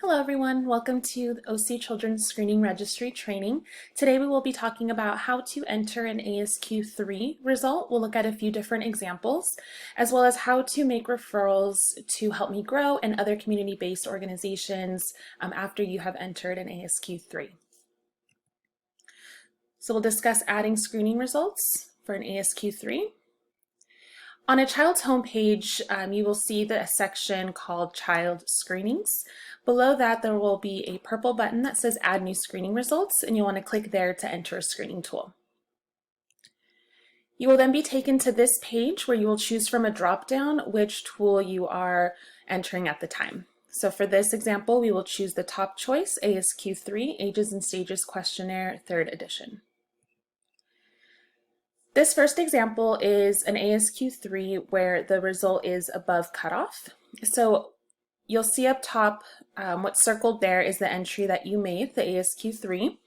Hello everyone, welcome to the OC Children's Screening Registry training. Today we will be talking about how to enter an ASQ-3 result. We'll look at a few different examples, as well as how to make referrals to Help Me Grow and other community-based organizations after you have entered an ASQ-3. So we'll discuss adding screening results for an ASQ-3. On a child's homepage, you will see the section called Child Screenings. Below that, there will be a purple button that says Add New Screening Results, and you'll want to click there to enter a screening tool. You will then be taken to this page where you will choose from a drop-down which tool you are entering at the time. So for this example, we will choose the top choice, ASQ-3, Ages and Stages Questionnaire, 3rd edition. This first example is an ASQ-3 where the result is above cutoff. So you'll see up top what's circled there is the entry that you made, the ASQ-3.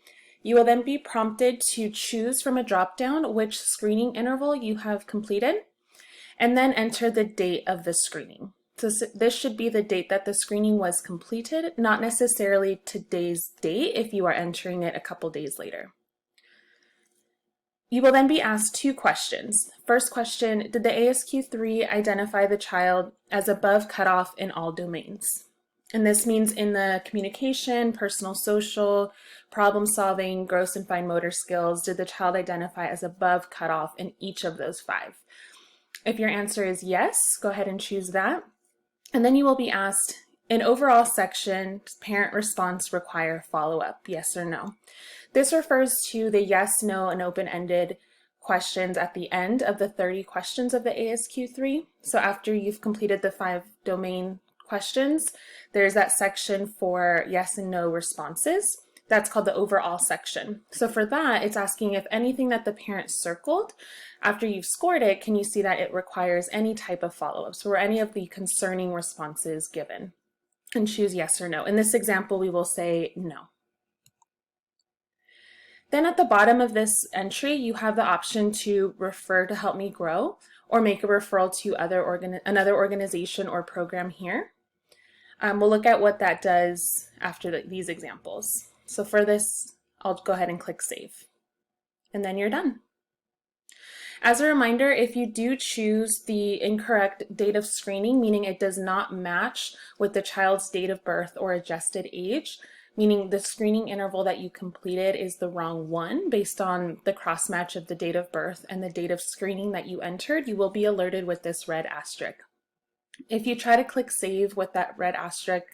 You will then be prompted to choose from a drop-down which screening interval you have completed, and then enter the date of the screening. So this should be the date that the screening was completed, not necessarily today's date if you are entering it a couple days later. You will then be asked two questions. First question, did the ASQ-3 identify the child as above cutoff in all domains? And this means in the communication, personal social, problem solving, gross and fine motor skills, did the child identify as above cutoff in each of those 5? If your answer is yes, go ahead and choose that. And then you will be asked, in overall section, does parent response require follow-up, yes or no? This refers to the yes, no, and open-ended questions at the end of the 30 questions of the ASQ-3. So after you've completed the 5 domain questions, there's that section for yes and no responses. That's called the overall section. So for that, it's asking if anything that the parent circled, after you've scored it, can you see that it requires any type of follow-up? So were any of the concerning responses given? And choose yes or no. In this example, we will say no. Then at the bottom of this entry, you have the option to refer to Help Me Grow or make a referral to another organization or program here. We'll look at what that does after these examples. So for this, I'll go ahead and click Save. And then you're done. As a reminder, if you do choose the incorrect date of screening, meaning it does not match with the child's date of birth or adjusted age, meaning the screening interval that you completed is the wrong one based on the cross match of the date of birth and the date of screening that you entered, you will be alerted with this red asterisk. If you try to click Save with that red asterisk,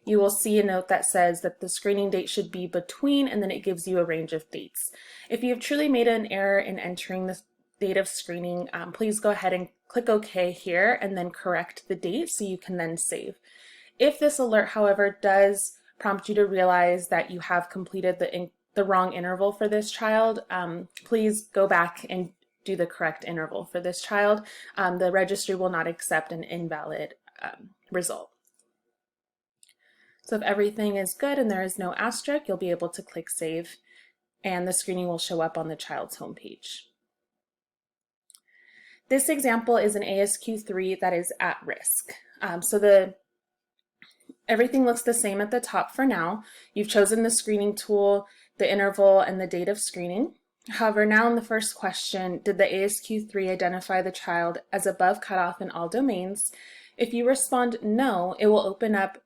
you will see a note that says that the screening date should be between, and then it gives you a range of dates. If you've truly made an error in entering this date of screening, please go ahead and click OK here and then correct the date so you can then save. If this alert, however, does prompt you to realize that you have completed the wrong interval for this child, please go back and do the correct interval for this child. The registry will not accept an invalid result. So if everything is good and there is no asterisk, you'll be able to click Save and the screening will show up on the child's homepage. This example is an ASQ-3 that is at risk. Everything looks the same at the top for now. You've chosen the screening tool, the interval, and the date of screening. However, now in the first question, did the ASQ-3 identify the child as above cutoff in all domains? If you respond no, it will open up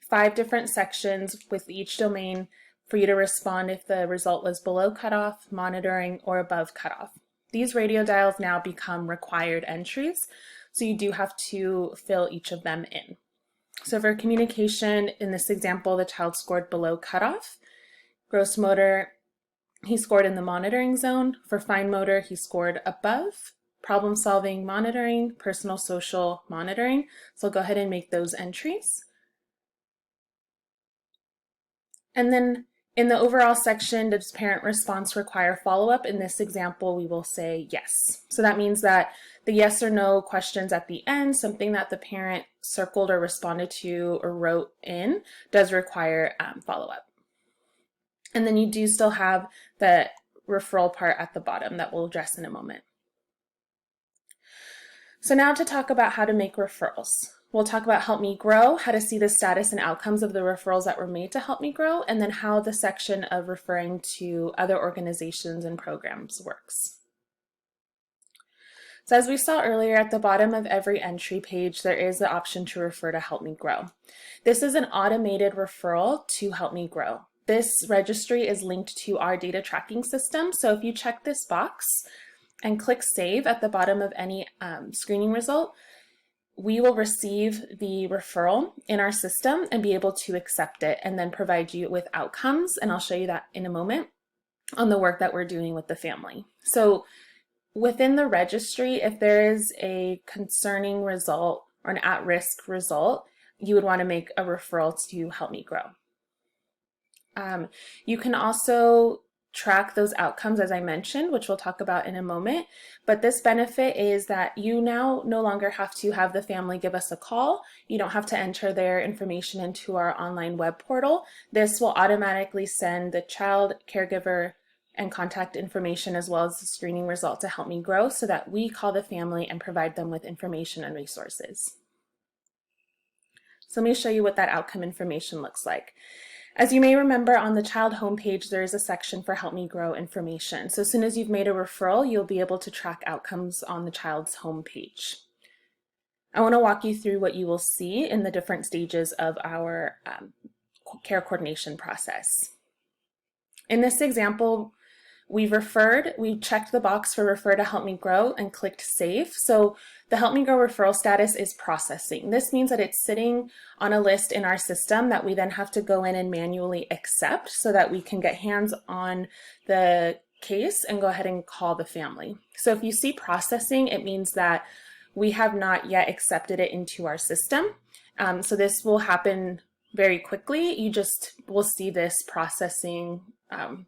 5 different sections with each domain for you to respond if the result was below cutoff, monitoring, or above cutoff. These radio dials now become required entries, so you do have to fill each of them in. So for communication, in this example, the child scored below cutoff. Gross motor, he scored in the monitoring zone. For fine motor, he scored above. Problem solving, monitoring. Personal social, monitoring. So I'll go ahead and make those entries. And then in the overall section, does parent response require follow-up? In this example, we will say yes. So that means that the yes or no questions at the end, something that the parent circled or responded to or wrote in, does require follow-up. And then you do still have the referral part at the bottom that we'll address in a moment. So now to talk about how to make referrals. We'll talk about Help Me Grow, how to see the status and outcomes of the referrals that were made to Help Me Grow, and then how the section of referring to other organizations and programs works. So as we saw earlier, at the bottom of every entry page, there is the option to refer to Help Me Grow. This is an automated referral to Help Me Grow. This registry is linked to our data tracking system. So if you check this box and click Save at the bottom of any screening result, we will receive the referral in our system and be able to accept it and then provide you with outcomes. And I'll show you that in a moment on the work that we're doing with the family. So within the registry, if there is a concerning result or an at-risk result, you would want to make a referral to Help Me Grow. You can also track those outcomes, as I mentioned, which we'll talk about in a moment. But this benefit is that you now no longer have to have the family give us a call. You don't have to enter their information into our online web portal. This will automatically send the child, caregiver, and contact information as well as the screening result to Help Me Grow so that we call the family and provide them with information and resources. So let me show you what that outcome information looks like. As you may remember, on the child homepage, there is a section for Help Me Grow information. So as soon as you've made a referral, you'll be able to track outcomes on the child's homepage. I want to walk you through what you will see in the different stages of our care coordination process. In this example, we checked the box for Refer to Help Me Grow and clicked Save. So the Help Me Grow referral status is processing. This means that it's sitting on a list in our system that we then have to go in and manually accept so that we can get hands on the case and go ahead and call the family. So if you see processing, it means that we have not yet accepted it into our system. So this will happen very quickly. You just will see this processing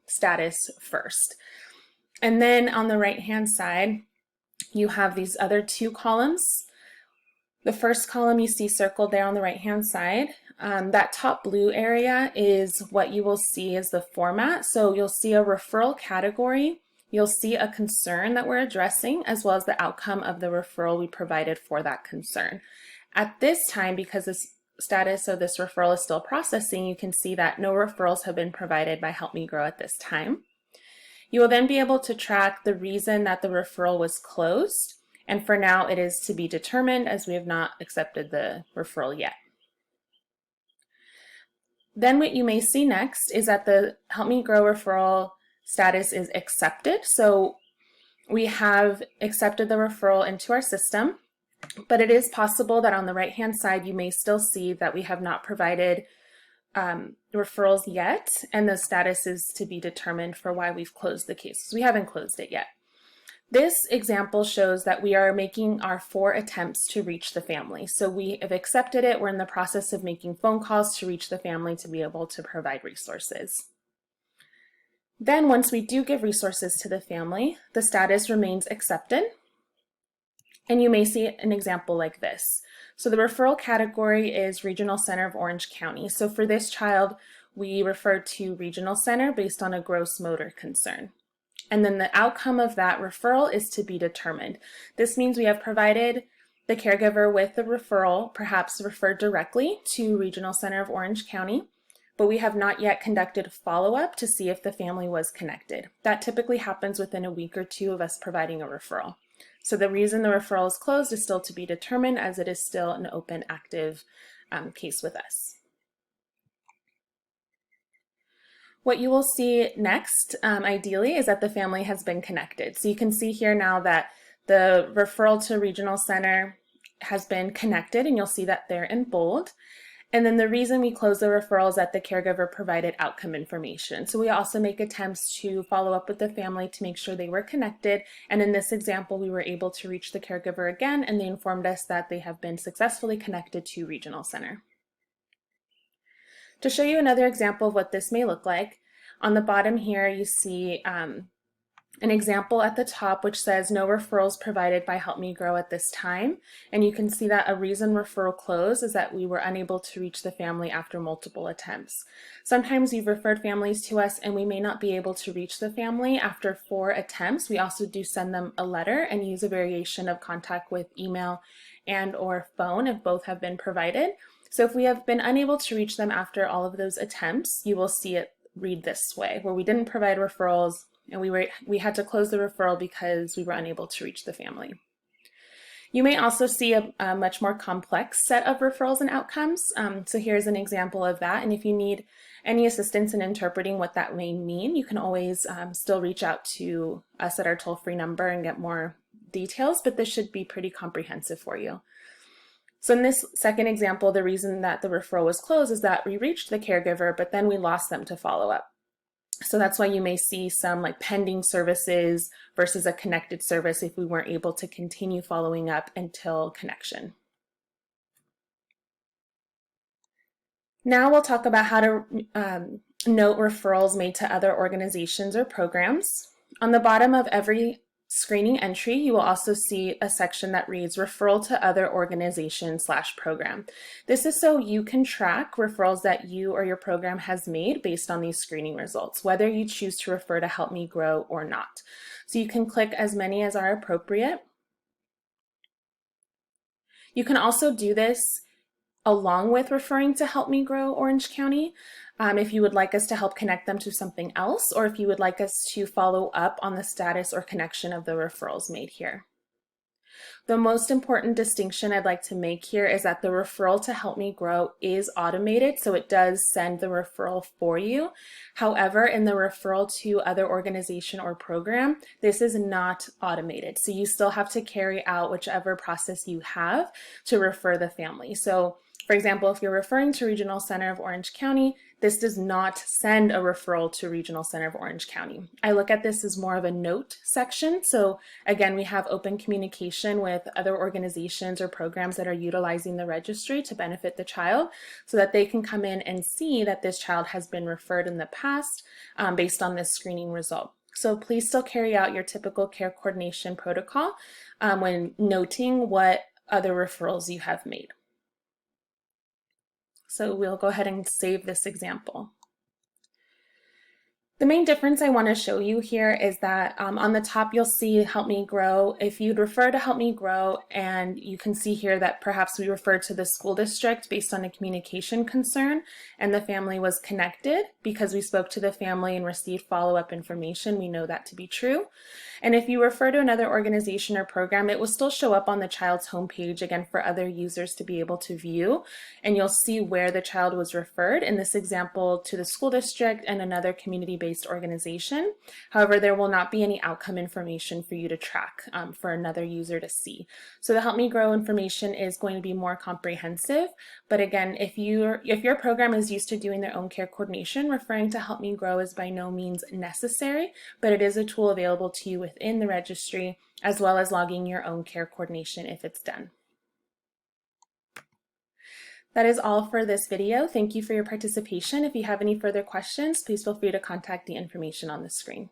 status first. And then on the right-hand side, you have these other two columns. The first column you see circled there on the right-hand side. That top blue area is what you will see as the format. So you'll see a referral category. You'll see a concern that we're addressing, as well as the outcome of the referral we provided for that concern. At this time, because this status of this referral is still processing, you can see that no referrals have been provided by Help Me Grow at this time. You will then be able to track the reason that the referral was closed, and for now it is to be determined as we have not accepted the referral yet. Then what you may see next is that the Help Me Grow referral status is accepted. So we have accepted the referral into our system. But it is possible that on the right-hand side, you may still see that we have not provided referrals yet, and the status is to be determined for why we've closed the case. We haven't closed it yet. This example shows that we are making our 4 attempts to reach the family. So we have accepted it. We're in the process of making phone calls to reach the family to be able to provide resources. Then once we do give resources to the family, the status remains accepted. And you may see an example like this. So the referral category is Regional Center of Orange County. So for this child, we refer to Regional Center based on a gross motor concern. And then the outcome of that referral is to be determined. This means we have provided the caregiver with the referral, perhaps referred directly to Regional Center of Orange County, but we have not yet conducted follow-up to see if the family was connected. That typically happens within a week or 2 of us providing a referral. So the reason the referral is closed is still to be determined, as it is still an open, active case with us. What you will see next, ideally, is that the family has been connected. So you can see here now that the referral to Regional Center has been connected, and you'll see that there in bold. And then the reason we close the referral is that the caregiver provided outcome information. So we also make attempts to follow up with the family to make sure they were connected. And in this example, we were able to reach the caregiver again, and they informed us that they have been successfully connected to Regional Center. To show you another example of what this may look like, on the bottom here you see an example at the top which says no referrals provided by Help Me Grow at this time. And you can see that a reason referral closed is that we were unable to reach the family after multiple attempts. Sometimes you've referred families to us and we may not be able to reach the family after 4 attempts. We also do send them a letter and use a variation of contact with email and or phone if both have been provided. So if we have been unable to reach them after all of those attempts, you will see it read this way, where we didn't provide referrals and we had to close the referral because we were unable to reach the family. You may also see a much more complex set of referrals and outcomes. So here's an example of that. And if you need any assistance in interpreting what that may mean, you can always still reach out to us at our toll-free number and get more details, but this should be pretty comprehensive for you. So in this second example, the reason that the referral was closed is that we reached the caregiver, but then we lost them to follow up. So that's why you may see some like pending services versus a connected service if we weren't able to continue following up until connection. Now we'll talk about how to note referrals made to other organizations or programs. On the bottom of every screening entry, you will also see a section that reads referral to other organization/program. This is so you can track referrals that you or your program has made based on these screening results, whether you choose to refer to Help Me Grow or not. So you can click as many as are appropriate. You can also do this along with referring to Help Me Grow Orange County. If you would like us to help connect them to something else, or if you would like us to follow up on the status or connection of the referrals made here. The most important distinction I'd like to make here is that the referral to Help Me Grow is automated, so it does send the referral for you. However, in the referral to other organization or program, this is not automated. So you still have to carry out whichever process you have to refer the family. So for example, if you're referring to Regional Center of Orange County, this does not send a referral to Regional Center of Orange County. I look at this as more of a note section. So again, we have open communication with other organizations or programs that are utilizing the registry to benefit the child so that they can come in and see that this child has been referred in the past based on this screening result. So please still carry out your typical care coordination protocol when noting what other referrals you have made. So we'll go ahead and save this example. The main difference I want to show you here is that on the top you'll see Help Me Grow. If you'd refer to Help Me Grow, and you can see here that perhaps we referred to the school district based on a communication concern and the family was connected because we spoke to the family and received follow-up information, we know that to be true. And if you refer to another organization or program, it will still show up on the child's homepage again for other users to be able to view, and you'll see where the child was referred, in this example to the school district and another community-based organization. However, there will not be any outcome information for you to track for another user to see. So the Help Me Grow information is going to be more comprehensive, but again, if your program is used to doing their own care coordination, referring to Help Me Grow is by no means necessary, but it is a tool available to you within the registry, as well as logging your own care coordination if it's done. That is all for this video. Thank you for your participation. If you have any further questions, please feel free to contact the information on the screen.